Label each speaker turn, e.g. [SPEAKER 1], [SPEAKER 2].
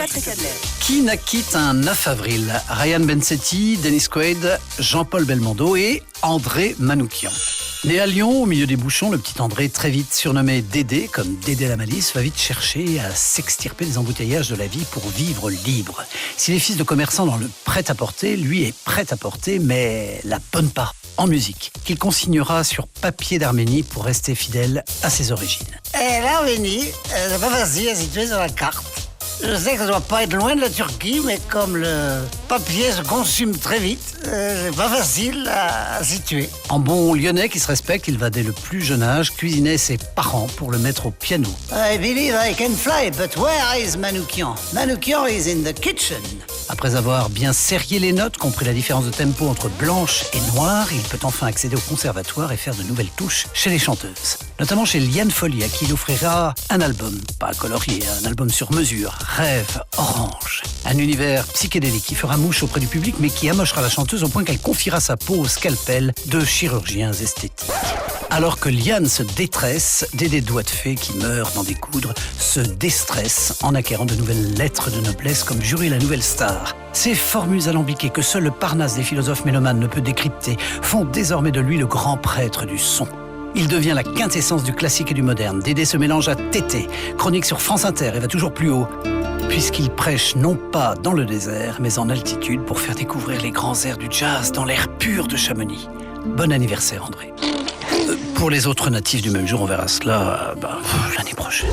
[SPEAKER 1] Patrick Adler.
[SPEAKER 2] Qui naquit un 9 avril? Ryan Bensetti, Dennis Quaid, Jean-Paul Belmondo et André Manoukian. Né à Lyon, au milieu des bouchons, le petit André, très vite surnommé Dédé, comme Dédé la Malice, va vite chercher à s'extirper des embouteillages de la vie pour vivre libre. S'il est fils de commerçant dans le prêt-à-porter, lui est prêt-à-porter, mais la bonne part en musique, qu'il consignera sur papier d'Arménie pour rester fidèle à ses origines.
[SPEAKER 3] L'Arménie, c'est pas facile à situer sur la carte. Je sais que ça doit pas être loin de la Turquie, mais comme le papier se consume très vite, c'est pas facile à situer.
[SPEAKER 2] En bon lyonnais qui se respecte, il va dès le plus jeune âge cuisiner ses parents pour le mettre au piano.
[SPEAKER 3] I believe I can fly, but where is Manoukian? Manoukian is in the kitchen.
[SPEAKER 2] Après avoir bien serré les notes, compris la différence de tempo entre blanche et noire, il peut enfin accéder au conservatoire et faire de nouvelles touches chez les chanteuses. Notamment chez Liane Folly, à qui il offrira un album, pas colorié, un album sur mesure, Rêve Orange. Un univers psychédélique qui fera mouche auprès du public, mais qui amochera la chanteuse au point qu'elle confiera sa peau au scalpel de chirurgiens esthétiques. Alors que Liane se détresse, Dédé Doigt de Fée, qui meurt d'en découdre, se déstresse en acquérant de nouvelles lettres de noblesse comme jurer la nouvelle star. Ces formules alambiquées que seul le Parnasse des philosophes mélomanes ne peut décrypter font désormais de lui le grand prêtre du son. Il devient la quintessence du classique et du moderne. Dédé se mélange à Tété, chronique sur France Inter et va toujours plus haut, puisqu'il prêche non pas dans le désert, mais en altitude pour faire découvrir les grands airs du jazz dans l'air pur de Chamonix. Bon anniversaire, André. Pour les autres natifs du même jour, on verra cela l'année prochaine.